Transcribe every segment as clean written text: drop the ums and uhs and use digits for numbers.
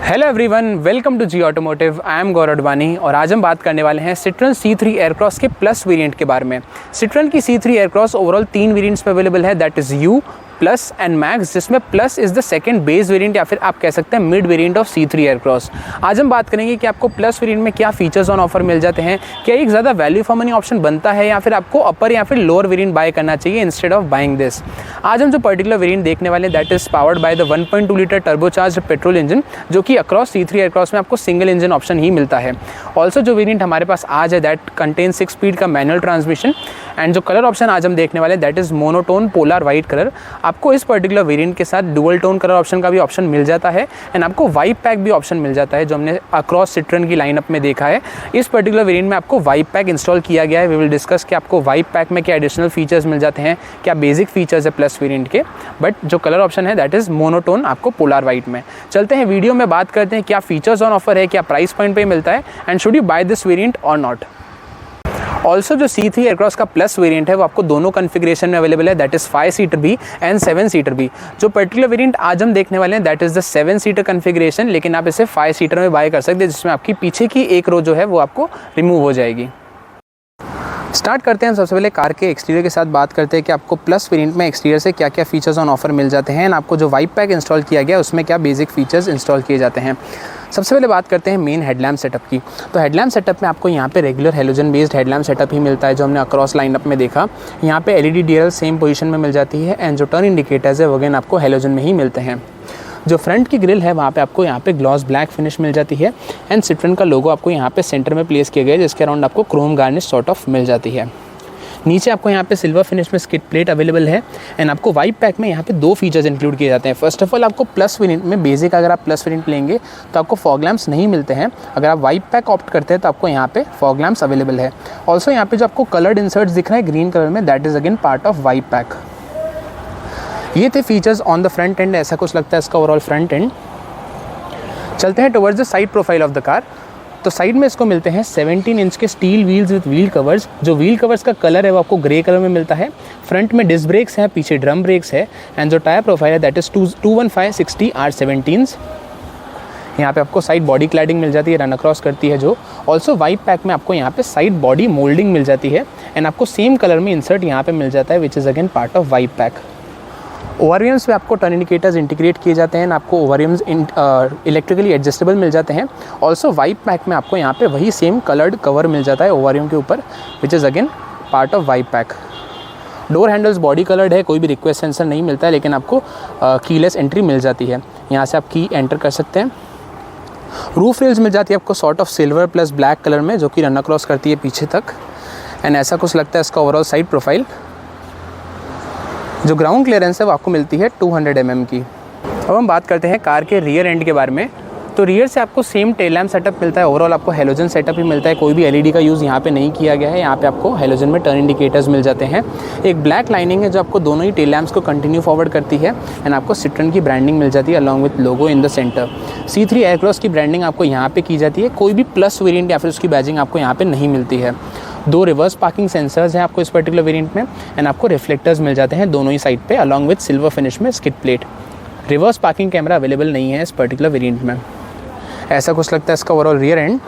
Hello everyone, welcome to G automotive. I am Gaurav Advani और आज हम बात करने वाले हैं सिट्रोन C3 एयरक्रॉस के प्लस वेरिएंट के बारे में। सिट्रोन की C3 एयरक्रॉस ओवरऑल 3 वेरिएंट्स में अवेलेबल है, that is U, plus and Max, जिसमें plus is the second base variant या फिर आप कह सकते हैं mid variant of C3 Aircross. आज हम बात करेंगे कि आपको प्लस वेरिएंट में क्या फीचर्स ऑन ऑफर मिल जाते हैं, क्या एक ज़्यादा वैल्यू फॉर मनी ऑप्शन बनता है या फिर आपको अपर या फिर लोअर वेरिएंट बाय करना चाहिए इंस्टेड ऑफ बाइंग दिस। आज हम जो पर्टिकुलर वेरिएंट देखने वाले हैं that is powered by the 1.2 litre turbocharge petrol engine, जो कि अक्रॉस C3 एयरक्रॉस में आपको सिंगल इंजन ऑप्शन ही मिलता है। ऑल्सो जो वेरिएंट हमारे पास आज है दैट कंटेन 6 स्पीड का मैनुअल ट्रांसमिशन एंड जो कलर ऑप्शन आज हम देखने वाले that is monotone polar white colour. आपको इस पर्टिकुलर वेरिएंट के साथ डुअल टोन कलर ऑप्शन का भी ऑप्शन मिल जाता है एंड आपको वाइप पैक भी ऑप्शन मिल जाता है, जो हमने अक्रॉस सिट्रोन की लाइनअप में देखा है। इस पर्टिकुलर वेरिएंट में आपको वाइप पैक इंस्टॉल किया गया है। वी विल डिस्कस कि आपको वाइप पैक में क्या एडिशनल फीचर्स मिल जाते हैं, क्या बेसिक फीचर्स है प्लस वेरिएंट के, बट जो कलर ऑप्शन है दैट इज़ मोनोटोन आपको पोलर वाइट में। चलते हैं वीडियो में बात करते हैं क्या फीचर्स ऑन ऑफर है, क्या प्राइस पॉइंट पे मिलता है and should you buy this variant और नॉट। ऑल्सो जो C3 एयरक्रॉस का प्लस वेरिएंट है वो आपको दोनों कॉन्फ़िगरेशन में अवेलेबल है, दैट इज़ 5 सीटर भी एंड 7 सीटर भी। जो पर्टिकुलर वेरिएंट आज हम देखने वाले हैं that is the 7 seater configuration, लेकिन आप इसे 5 सीटर में बाय कर सकते हैं, जिसमें आपकी पीछे की एक रो जो है वो आपको रिमूव हो जाएगी। स्टार्ट करते हैं सबसे पहले कार के एक्सटीरियर के साथ बात करते हैं कि आपको प्लस वेरिएंट में एक्सटीरियर से क्या क्या फीचर्स ऑन ऑफर मिल जाते हैं एंड आपको जो वाइप पैक इंस्टॉल किया गया है उसमें क्या बेसिक फीचर्स इंस्टॉल किए जाते हैं। सबसे पहले बात करते हैं मेन हेडलैम्प सेटअप की। तो हेडलैम्प सेटअप में आपको यहाँ पे regular halogen based headlamp setup ही मिलता है, जो हमने अक्रॉस लाइनअप में देखा। यहाँ पे LED DRL सेम पोजीशन में मिल जाती है एंड जो टर्न इंडिकेटर्स है वो अगेन आपको हेलोजन में ही मिलते हैं। जो फ्रंट की ग्रिल है वहाँ पे आपको यहाँ पे ग्लॉस ब्लैक फिनिश मिल जाती है एंड सिट्रोन का लोगो आपको यहाँ पे सेंटर में प्लेस किया गया है, जिसके अराउंड आपको क्रोम गार्निश सॉर्ट ऑफ मिल जाती है। नीचे आपको यहाँ पे सिल्वर फिनिश में स्किड प्लेट अवेलेबल है एंड आपको वाइप पैक में यहाँ पे 2 फीचर्स इंक्लूड किए जाते हैं। फर्स्ट ऑफ ऑल आपको प्लस वेरिएंट में बेसिक अगर आप प्लस वेरिएंट लेंगे तो आपको फॉग लैम्प्स नहीं मिलते हैं। अगर आप वाइप पैक ऑप्ट करते हैं तो आपको यहाँ पे फॉग लैम्प्स अवेलेबल है। ऑल्सो यहाँ पे जो आपको कलर्ड इंसर्ट्स दिख रहे हैं ग्रीन कलर में that is again part of vibe pack. ये थे features on the front end, ऐसा कुछ लगता है इसका ओवरऑल फ्रंट एंड। चलते हैं towards the side profile of the car. तो साइड में इसको मिलते हैं 17 इंच के steel wheels with wheel covers. जो व्हील कवर्स का कलर है वो आपको ग्रे कलर में मिलता है। फ्रंट में डिस्क ब्रेक्स हैं, पीछे ड्रम ब्रेक्स है एंड जो टायर प्रोफाइल है दैट इज़ 215/60 R17s। यहाँ पे आपको साइड बॉडी क्लैडिंग मिल जाती है, रन अक्रॉस करती है जो। ऑल्सो वाइप पैक में आपको यहाँ पे साइड बॉडी मोल्डिंग मिल जाती है एंड आपको सेम कलर में इंसर्ट यहाँ पे मिल जाता है which is again part of vibe pack. Over wheels पे आपको टर्न इंडिकेटर्स इंटीग्रेट किए जाते हैं, आपको ओवरव्हील्स इलेक्ट्रिकली एडजस्टेबल मिल जाते हैं। ऑल्सो वाइप पैक में आपको यहाँ पे वही सेम कलर्ड कवर मिल जाता है ओवरव्हील के ऊपर विच is again part of vibe pack. Door handles body coloured है, कोई भी रिक्वेस्ट सेंसर नहीं मिलता है, लेकिन आपको कीलेस एंट्री मिल जाती है। यहाँ से आप की एंटर कर सकते हैं। रूफ रेल्स मिल जाती है आपको sort of silver plus black colour में, जो कि रन अक्रॉस करती है पीछे तक एंड ऐसा कुछ लगता है इसका ओवरऑल साइड प्रोफाइल। जो ग्राउंड क्लियरेंस है वो आपको मिलती है 200 mm की। अब हम बात करते हैं कार के रियर एंड के बारे में। तो रियर से आपको सेम टेल लैम्प सेटअप मिलता है, ओवरऑल आपको हेलोजन सेटअप ही मिलता है, कोई भी LED का यूज़ यहाँ पे नहीं किया गया है। यहाँ पे आपको हेलोजन में टर्न इंडिकेटर्स मिल जाते हैं। एक ब्लैक लाइनिंग है जो आपको दोनों ही टेल लैम्प्स को कंटिन्यू फॉरवर्ड करती है एंड आपको सिट्रोन की ब्रांडिंग मिल जाती है along with logo in the centre. C3 Aircross की ब्रांडिंग आपको यहाँ पे की जाती है, कोई भी प्लस वेरिएंट या फिर उसकी बैजिंग आपको यहाँ पे नहीं मिलती है। 2 रिवर्स पार्किंग सेंसर्स हैं आपको इस पर्टिकुलर वेरिएंट में एंड आपको रिफ्लेक्टर्स मिल जाते हैं दोनों ही साइड पे अलॉन्ग विथ सिल्वर फिनिश में skid plate. Reverse parking camera available नहीं है इस पर्टिकुलर वेरिएंट में। ऐसा कुछ लगता है इसका ओवरऑल रियर एंड।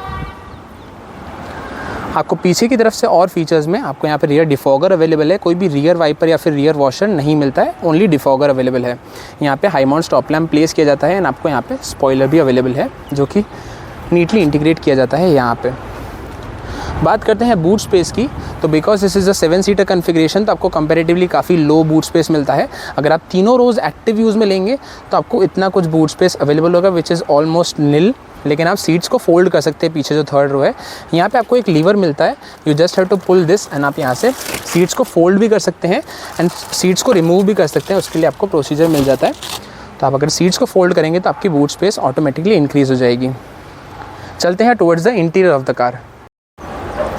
आपको पीछे की तरफ से और फीचर्स में आपको यहाँ पे रियर डिफॉगर अवेलेबल है, कोई भी रियर वाइपर या फिर रियर वॉशर नहीं मिलता है, ओनली डिफॉगर अवेलेबल है। यहाँ पे high mount stop lamp place किया जाता है एंड आपको यहाँ पे स्पॉइलर भी अवेलेबल है, जो कि नीटली इंटीग्रेट किया जाता है यहाँ पे। बात करते हैं बूट स्पेस की। तो because this is a 7 seater configuration तो आपको कंपैरेटिवली काफ़ी लो बूट स्पेस मिलता है। अगर आप तीनों रोज़ एक्टिव यूज़ में लेंगे तो आपको इतना कुछ बूट स्पेस अवेलेबल होगा विच इज़ ऑलमोस्ट नील, लेकिन आप सीट्स को फोल्ड कर सकते हैं। पीछे जो थर्ड रो है यहाँ पे आपको एक लीवर मिलता है, you just have to pull this and आप यहाँ से सीट्स को फोल्ड भी कर सकते हैं एंड सीट्स को रिमूव भी कर सकते हैं, उसके लिए आपको प्रोसीजर मिल जाता है। तो आप अगर सीट्स को फोल्ड करेंगे तो आपकी बूट स्पेस ऑटोमेटिकली इंक्रीज़ हो जाएगी। चलते हैं towards the interior of the car.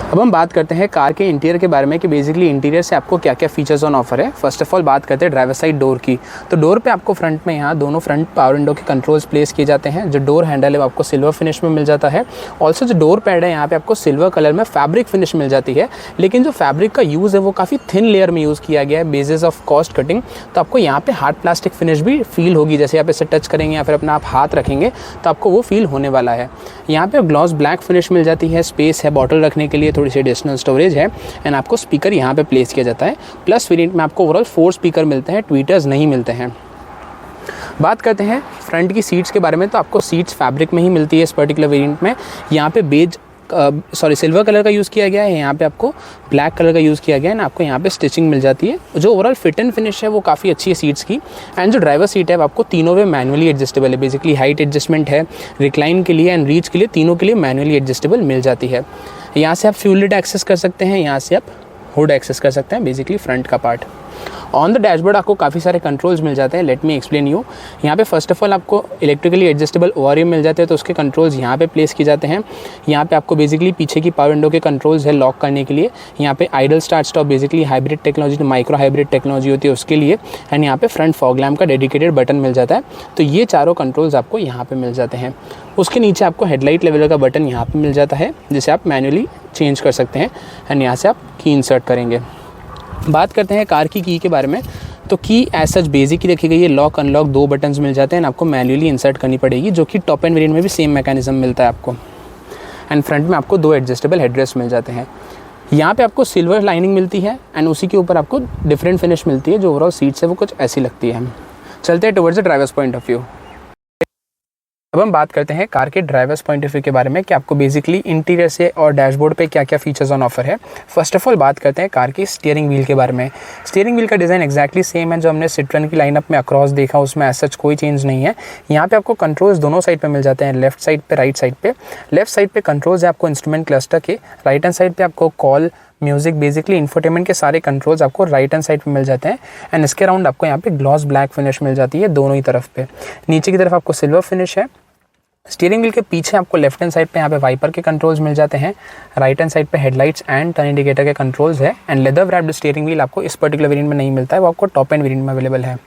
अब अब हम बात करते हैं कार के इंटीरियर के बारे में कि बेसिकली इंटीरियर से आपको क्या क्या फीचर्स ऑन ऑफर है। फर्स्ट ऑफ ऑल बात करते हैं ड्राइवर साइड डोर की। तो डोर पे आपको फ्रंट में यहाँ दोनों फ्रंट पावर विंडो के कंट्रोल्स प्लेस किए जाते हैं। जो डोर हैंडल है वो आपको सिल्वर फिनिश में मिल जाता है। ऑल्सो जो डोर पैड है यहाँ पे आपको सिल्वर कलर में फैब्रिक फिनिश मिल जाती है, लेकिन जो फैब्रिक का यूज़ है वो काफ़ी थिन लेयर में यूज़ किया गया है बेसिस ऑफ कॉस्ट कटिंग। तो आपको यहाँ पे हार्ड प्लास्टिक फिनिश भी फील होगी, जैसे आप इसे टच करेंगे या फिर अपना आप हाथ रखेंगे तो आपको वो फील होने वाला है। यहाँ पे ग्लॉस ब्लैक फिनिश मिल जाती है, स्पेस है बॉटल रखने के लिए, थोड़ी सी एडिशनल स्टोरेज है एंड आपको स्पीकर यहाँ पे प्लेस किया जाता है। प्लस वेरिएंट में आपको ओवरऑल 4 स्पीकर मिलते हैं, ट्वीटर्स नहीं मिलते हैं। बात करते हैं फ्रंट की सीट्स के बारे में, तो आपको सीट्स फैब्रिक में ही मिलती है इस पर्टिकुलर वेरिएंट में। यहाँ पे सिल्वर कलर का यूज़ किया गया है, यहाँ पे आपको ब्लैक कलर का यूज़ किया गया है ना, आपको यहाँ पे स्टिचिंग मिल जाती है। जो ओवरऑल फिट एंड फिनिश है वो काफ़ी अच्छी है सीट्स की। एंड जो ड्राइवर सीट है वो आपको तीनों वे मैनुअली एडजस्टेबल है। बेसिकली हाइट एडजस्टमेंट है, रिक्लाइन के लिए एंड रीच के लिए, तीनों के लिए मैनुअली एडजस्टेबल मिल जाती है। यहाँ से आप फ्यूल लिड एक्सेस कर सकते हैं, यहाँ से आप हुड एक्सेस कर सकते हैं, बेसिकली फ्रंट का पार्ट। ऑन द डैशबोर्ड आपको काफ़ी सारे कंट्रोल्स मिल जाते हैं। Let me explain you. यहाँ पे फर्स्ट ऑफ ऑल आपको इलेक्ट्रिकली एडजस्टेबल ओआरएम मिल जाते हैं, तो उसके कंट्रोल्स यहाँ पे प्लेस किए जाते हैं। यहाँ पे आपको बेसिकली पीछे की पावर विंडो के कंट्रोल्स है लॉक करने के लिए। यहाँ पे idol start stop, basically hybrid technology, micro hybrid technology होती है उसके लिए। एंड यहाँ पे फ्रंट फॉग लैम्प का डेडिकेटेड बटन मिल जाता है। तो ये चारों कंट्रोल्स आपको यहाँ पे मिल जाते हैं। उसके नीचे आपको हेडलाइट लेवल का बटन यहाँ पे मिल जाता है, जिसे आप मैनुअली चेंज कर सकते हैं एंड यहाँ से आप की इंसर्ट करेंगे। बात करते हैं कार की के बारे में। तो की एज सच बेसिक ही रखी गई है। लॉक अनलॉक 2 बटन्स मिल जाते हैं, आपको मैन्युअली इंसर्ट करनी पड़ेगी, जो कि टॉप एंड वेरिएंट में भी सेम मैकेनिज्म मिलता है आपको। एंड फ्रंट में आपको 2 एडजस्टेबल हेडरेस्ट मिल जाते हैं। यहाँ पे आपको सिल्वर लाइनिंग मिलती है एंड उसी के ऊपर आपको डिफरेंट फिनिश मिलती है। जो ओवरऑल सीट्स है वो कुछ ऐसी लगती है। चलते हैं towards the drivers point of view. अब हम बात करते हैं कार के ड्राइवर्स पॉइंट ऑफ व्यू के बारे में कि आपको बेसिकली इंटीरियर से और डैशबोर्ड पे क्या क्या फीचर्स ऑन ऑफर है। फर्स्ट ऑफ ऑल बात करते हैं कार की स्टीयरिंग व्हील के बारे में। स्टीयरिंग व्हील का डिज़ाइन एक्जैक्टली सेम है जो हमने सिट्रॉन की लाइनअप में अक्रॉस देखा, उसमें एज सच कोई चेंज नहीं है। यहाँ पे आपको कंट्रोल्स दोनों साइड पे मिल जाते हैं, लेफ्ट साइड पे, राइट साइड पे। लेफ्ट साइड पे कंट्रोल्स है आपको इंस्ट्रूमेंट क्लस्टर के, राइट हैंड साइड पे आपको कॉल, म्यूजिक, बेसिकली इंफोटेनमेंट के सारे कंट्रोल्स आपको राइट हैंड साइड पे मिल जाते हैं। एंड इसके अराउंड आपको यहाँ पे ग्लॉस ब्लैक फिनिश मिल जाती है दोनों ही तरफ पे। नीचे की तरफ आपको सिल्वर फिनिश है। स्टीयरिंग व्हील के पीछे आपको लेफ्ट हैंड साइड पे यहाँ पे वाइपर के कंट्रोल्स मिल जाते हैं, राइट हैंड साइड पे हेडलाइट्स एंड टर्न इंडिकेटर के कंट्रोल्स है। And leather wrapped steering wheel आपको इस पर्टिकुलर वेरिएंट में नहीं मिलता है, वो आपको टॉप एंड वेरिएंट में अवेलेबल है।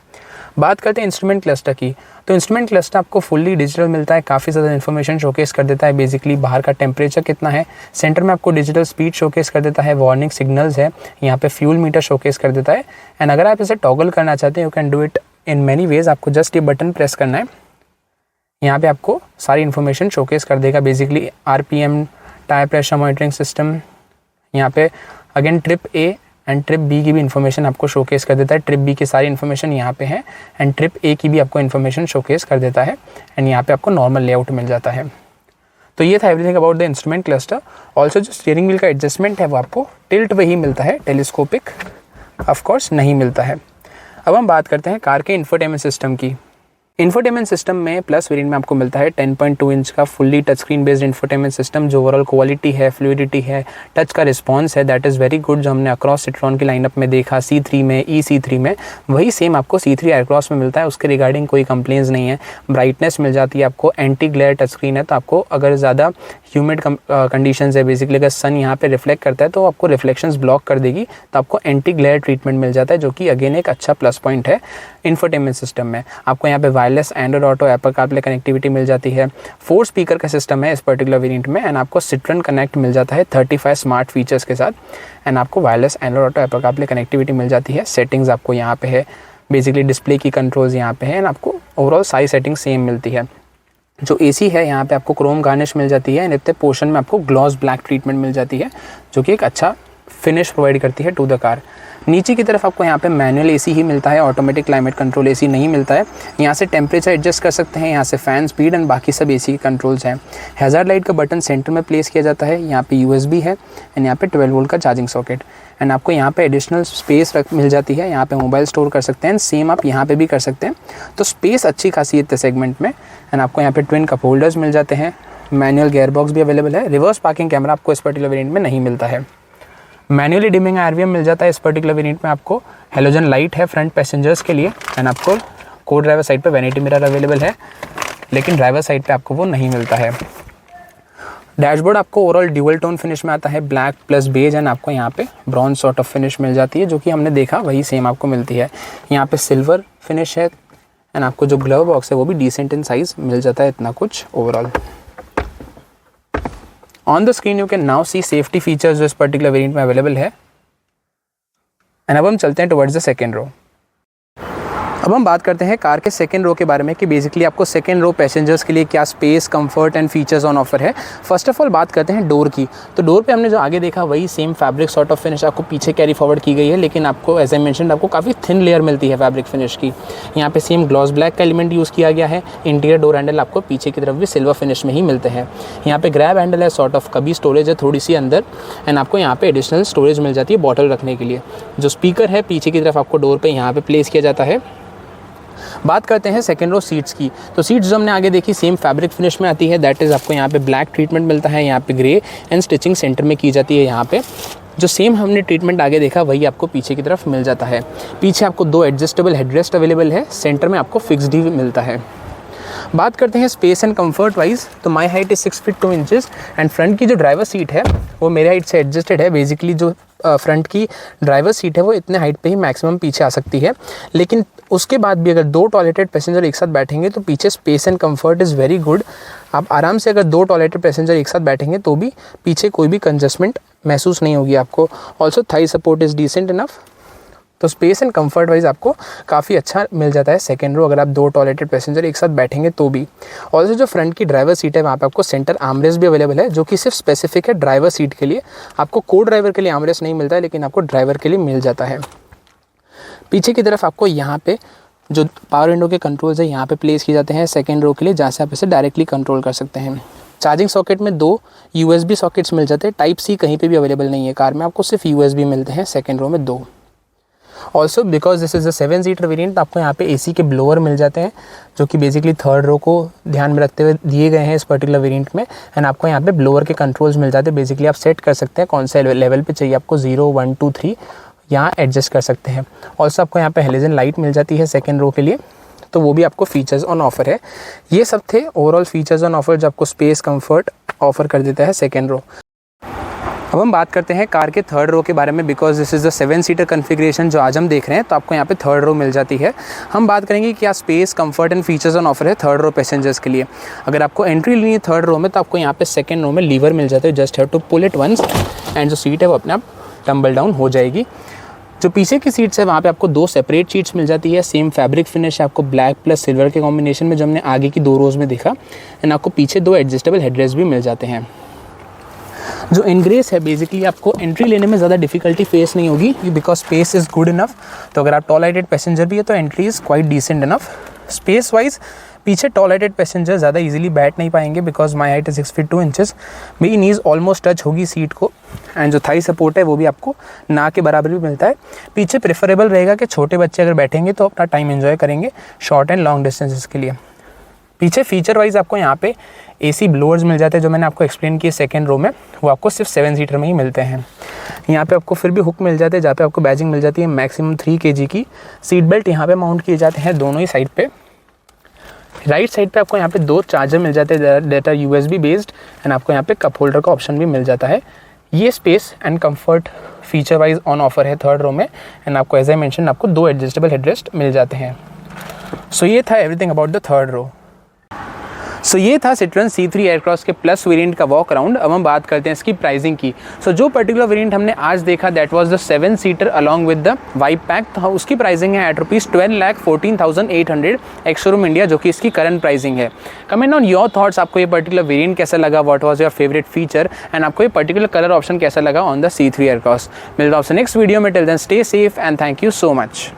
बात करते हैं इंस्ट्रूमेंट क्लस्टर की। तो इंस्ट्रूमेंट क्लस्टर आपको फुल्ली डिजिटल मिलता है, काफ़ी ज़्यादा इन्फॉर्मेशन शोकेस कर देता है। बेसिकली बाहर का टेम्परेचर कितना है, सेंटर में आपको डिजिटल स्पीड शोकेस कर देता है, वार्निंग सिग्नल्स है, यहाँ पे फ्यूल मीटर शोकेस कर देता है। एंड अगर आप इसे टॉगल करना चाहते हैं, you can do it in many ways. आपको जस्ट ये बटन प्रेस करना है, यहाँ पे आपको सारी इन्फॉर्मेशन शोकेस कर देगा। Basically RPM, tyre pressure monitoring system, यहाँ पे again trip A and trip B की भी इन्फॉर्मेशन आपको शोकेस कर देता है। ट्रिप बी की सारी इन्फॉर्मेशन यहाँ पे है एंड ट्रिप ए की भी आपको इन्फॉर्मेशन शोकेस कर देता है। एंड यहाँ पे आपको नॉर्मल लेआउट मिल जाता है। तो ये था everything about the instrument cluster. Also जो स्टीयरिंग व्हील का एडजस्टमेंट है वो आपको टिल्ट वही मिलता है, टेलीस्कोपिक ऑफकोर्स नहीं मिलता है। अब हम बात करते हैं कार के इंफोटेनमेंट सिस्टम की। इंफोटेनमेंट सिस्टम में प्लस वेरिएंट में आपको मिलता है 10.2 इंच का fully touch screen based infotainment system. जो ओवरऑल क्वालिटी है, फ्लूइडिटी है, टच का रिस्पांस है, दैट इज़ वेरी गुड। जो हमने अक्रॉस सिट्रॉन की लाइनअप में देखा C3 में, EC3 में, वही सेम आपको C3 एयरक्रॉस में मिलता है। उसके रिगार्डिंग कोई कंप्लेंट्स नहीं है। ब्राइटनेस मिल जाती है आपको, एंटी ग्लेयर टच स्क्रीन है, तो आपको अगर ज़्यादा ह्यूमिड कंडीशंस है, बेसिकली अगर सन यहाँ पे रिफ्लेक्ट करता है तो आपको रिफ्लेक्शंस ब्लॉक कर देगी, तो आपको एंटी ग्लेयर ट्रीटमेंट मिल जाता है, जो कि अगेन एक अच्छा प्लस पॉइंट है इंफोटेनमेंट सिस्टम में। आपको यहाँ पे wireless Android auto, Apple CarPlay connectivity मिल जाती है। 4 स्पीकर का सिस्टम है इस पर्टिकुलर वेरिएंट में। एंड आपको सिट्रॉन कनेक्ट मिल जाता है 35 स्मार्ट फीचर्स के साथ। एंड आपको wireless Android auto, Apple CarPlay connectivity मिल जाती है। सेटिंग्स आपको यहाँ पे है, बेसिकली डिस्प्ले की कंट्रोल्स यहाँ पे है। एंड आपको ओवरऑल सारी सेटिंग सेम मिलती है। जो एसी है यहाँ पे आपको क्रोम गार्निश मिल जाती है। एंड इतने पोर्शन में आपको ग्लॉस ब्लैक ट्रीटमेंट मिल जाती है, जो कि एक अच्छा फिनिश प्रोवाइड करती है टू द कार। नीचे की तरफ आपको यहाँ पे मैनुअल एसी ही मिलता है, ऑटोमेटिक क्लाइमेट कंट्रोल एसी नहीं मिलता है। यहाँ से टेम्परेचर एडजस्ट कर सकते हैं, यहाँ से फ़ैन स्पीड एंड बाकी सब एसी के कंट्रोल्स हैं। हैज़ार्ड लाइट का बटन सेंटर में प्लेस किया जाता है। यहाँ पे USB है एंड यहाँ पे 12 वोल्ट का चार्जिंग सॉकेट। एंड आपको यहाँ पे एडिशनल स्पेस मिल जाती है, यहाँ पे मोबाइल स्टोर कर सकते हैं। सेम आप यहाँ पे भी कर सकते हैं, तो स्पेस अच्छी खासी है सेगमेंट में। एंड आपको यहाँ पे ट्विन कप होल्डर्स मिल जाते हैं। मैनुअल गेयर बॉक्स भी अवेलेबल है। रिवर्स पार्किंग कैमरा आपको इस पर्टिकुलर वेरिएंट में नहीं मिलता है। मैनुअली डिमिंग RVM मिल जाता है इस पर्टिकुलर वेरिएंट में। आपको हेलोजन लाइट है फ्रंट पैसेंजर्स के लिए। एंड आपको को ड्राइवर साइड पे वैनिटी मिरर अवेलेबल है, लेकिन ड्राइवर साइड पे आपको वो नहीं मिलता है। डैशबोर्ड आपको ओवरऑल ड्यूअल टोन फिनिश में आता है, ब्लैक प्लस बेज, एंड आपको यहाँ पे ब्रॉन्ज सॉर्ट ऑफ फिनिश मिल जाती है, जो कि हमने देखा वही सेम आपको मिलती है। यहाँ पे सिल्वर फिनिश है, एंड आपको जो ग्लव बॉक्स है वो भी डिसेंट इन साइज मिल जाता है, इतना कुछ overall. On the screen you can now see safety features जो इस पर्टिकुलर वेरिएंट में अवेलेबल है। एंड अब हम चलते हैं टुवर्ड्स द सेकेंड रो। अब हम बात करते हैं कार के सेकंड रो के बारे में कि बेसिकली आपको सेकंड रो पैसेंजर्स के लिए क्या space, comfort and features on offer है। फर्स्ट ऑफ ऑल बात करते हैं डोर की। तो डोर पे हमने जो आगे देखा वही same fabric sort of finish आपको पीछे कैरी फॉरवर्ड की गई है, लेकिन आपको एज आई मेंशन्ड आपको काफ़ी थिन लेयर मिलती है फैब्रिक फिनिश की। यहाँ पे सेम ग्लॉस ब्लैक का एलिमेंट यूज़ किया गया है। इंटीरियर डोर हैंडल आपको पीछे की तरफ भी सिल्वर फिनिश में ही मिलते हैं। यहाँ पे ग्रैब हैंडल है, सॉर्ट ऑफ कभी स्टोरेज है थोड़ी सी अंदर, एंड आपको यहाँ पे एडिशनल स्टोरेज मिल जाती है बॉटल रखने के लिए। जो स्पीकर है पीछे की तरफ आपको डोर पे यहाँ पे प्लेस किया जाता है। बात करते हैं सेकंड रो सीट्स की। तो सीट्स जो हमने आगे देखी सेम फैब्रिक फिनिश में आती है, दैट इज़ आपको यहाँ पे ब्लैक ट्रीटमेंट मिलता है, यहाँ पे ग्रे एंड स्टिचिंग सेंटर में की जाती है। यहाँ पे जो सेम हमने ट्रीटमेंट आगे देखा वही आपको पीछे की तरफ मिल जाता है। पीछे आपको 2 एडजस्टेबल हेडरेस्ट अवेलेबल है, सेंटर में आपको फिक्स्ड ही मिलता है। बात करते हैं स्पेस एंड कंफर्ट वाइज। तो my height is 6 feet 2 inches, and front की जो ड्राइवर सीट है वो मेरे हाइट से एडजस्टेड है। बेसिकली जो फ्रंट की ड्राइवर सीट है वो इतने हाइट पे ही मैक्सिमम पीछे आ सकती है, लेकिन उसके बाद भी अगर 2 टॉयलेटेड पैसेंजर एक साथ बैठेंगे तो पीछे space and comfort is very good. आप आराम से अगर 2 टॉयलेटेड पैसेंजर एक साथ बैठेंगे तो भी पीछे कोई भी कंजस्टमेंट महसूस नहीं होगी आपको। Also thigh support is decent enough. तो स्पेस एंड कंफर्ट वाइज आपको काफ़ी अच्छा मिल जाता है सेकेंड रो अगर आप 2 टॉयलेटेड पैसेंजर एक साथ बैठेंगे तो भी। ऑल्सो जो फ्रंट की ड्राइवर सीट है वहाँ पे आपको सेंटर आर्मरेस्ट भी अवेलेबल है, जो कि सिर्फ स्पेसिफिक है ड्राइवर सीट के लिए। आपको को ड्राइवर के लिए आर्मरेस्ट नहीं मिलता है, लेकिन आपको ड्राइवर के लिए मिल जाता है। पीछे की तरफ आपको यहाँ पे जो पावर विंडो के कंट्रोल्स है यहाँ पे प्लेस किए जाते हैं सेकेंड रो के लिए, जहाँ से आप इसे डायरेक्टली कंट्रोल कर सकते हैं। चार्जिंग सॉकेट में 2 USB सॉकेट्स मिल जाते हैं। टाइप C कहीं पे भी अवेलेबल नहीं है कार में, आपको सिर्फ USB मिलते हैं सेकेंड रो में 2। Also because this is a 7 seater variant, आपको यहाँ पे AC के ब्लोअर मिल जाते हैं, जो कि बेसिकली थर्ड रो को ध्यान में रखते हुए दिए गए हैं इस पर्टिकुलर वेरिएंट में। एंड आपको यहाँ पे ब्लोअर के कंट्रोल्स मिल जाते हैं। बेसिकली आप सेट कर सकते हैं कौन से लेवल पे चाहिए आपको, 0, 1, 2, 3 यहाँ एडजस्ट कर सकते हैं। ऑल्सो आपको यहाँ पे हेलोजन लाइट मिल जाती है सेकेंड रो के लिए, तो वो भी आपको फीचर्स ऑन ऑफर है। ये सब थे ओवरऑल फीचर्स ऑन ऑफर जो आपको स्पेस कंफर्ट ऑफर कर देता है सेकेंड रो। अब हम बात करते हैं कार के थर्ड रो के बारे में, because this is the 7 seater configuration जो आज हम देख रहे हैं, तो आपको यहाँ पे थर्ड रो मिल जाती है। हम बात करेंगे क्या space, comfort and features on offer है थर्ड रो पैसेंजर्स के लिए। अगर आपको एंट्री लेनी है थर्ड रो में तो आपको यहाँ पे सेकंड रो में लीवर मिल जाता है, just have to pull it once and जो सीट है वो अपने आप टम्बल डाउन हो जाएगी। जो पीछे की सीट्स है वहाँ पे आपको 2 सेपरेट सीट्स मिल जाती है। सेम फैब्रिक फिनिश है आपको ब्लैक प्लस सिल्वर के कॉम्बिनेशन में जो हमने आगे की 2 रोज़ में देखा, एंड आपको पीछे 2 एडजस्टेबल हेडरेस्ट भी मिल जाते हैं। जो इनग्रेस है बेसिकली आपको एंट्री लेने में ज़्यादा डिफिकल्टी फेस नहीं होगी, because space is good enough. तो अगर आप टॉयलेटेड पैसेंजर भी है तो entry is quite decent enough. Space wise पीछे टॉयलेटेड पैसेंजर ज़्यादा इजीली बैठ नहीं पाएंगे, because my height is 6 feet 2 inches. मेरी नीज़ ऑलमोस्ट टच होगी सीट को, एंड जो थाई सपोर्ट है वो भी आपको ना के बराबर भी मिलता है। पीछे प्रेफरेबल रहेगा कि छोटे बच्चे अगर बैठेंगे तो अपना टाइम एंजॉय करेंगे शॉर्ट एंड लॉन्ग डिस्टेंसेस के लिए। पीछे फीचर वाइज आपको यहाँ पे AC ब्लोअर्स मिल जाते हैं, जो मैंने आपको एक्सप्लेन किए सेकंड रो में, वो आपको सिर्फ 7 सीटर में ही मिलते हैं। यहाँ पे आपको फिर भी हुक मिल जाते हैं, जहाँ पे आपको बैजिंग मिल जाती है मैक्सिमम 3 kg की। सीट बेल्ट यहाँ पे माउंट किए जाते हैं दोनों ही साइड पे। राइट साइड पे आपको यहाँ पे 2 चार्जर मिल जाते हैं that are USB based, and आपको यहाँ पे कप होल्डर का ऑप्शन भी मिल जाता है। ये space and comfort feature wise on offer है थर्ड रो में, एंड आपको एज आई मेंशन आपको 2 एडजस्टेबल हेडरेस्ट मिल जाते हैं। सो ये था everything about the third row. So ये था Citroen C3 एयरक्रॉस के प्लस वेरिएंट का वॉक अराउंड। अब हम बात करते हैं इसकी प्राइसिंग की। सो जो पर्टिकुलर वेरिएंट हमने आज देखा that was the 7 seater along with the wipe pack, तो उसकी प्राइसिंग है एट ₹12,14,800 एक्स शोरूम इंडिया, जो कि इसकी करंट प्राइसिंग है। कमेंट ऑन योर थॉट्स, आपको ये पर्टिकुलर वेरिएंट कैसा लगा, what was your favourite feature, and आपको ये पर्टिकुलर कलर ऑप्शन कैसा लगा ऑन द C3 एयरक्रॉस। मिलता हूं आपसे नेक्स्ट वीडियो में। Till then stay safe and thank you so much.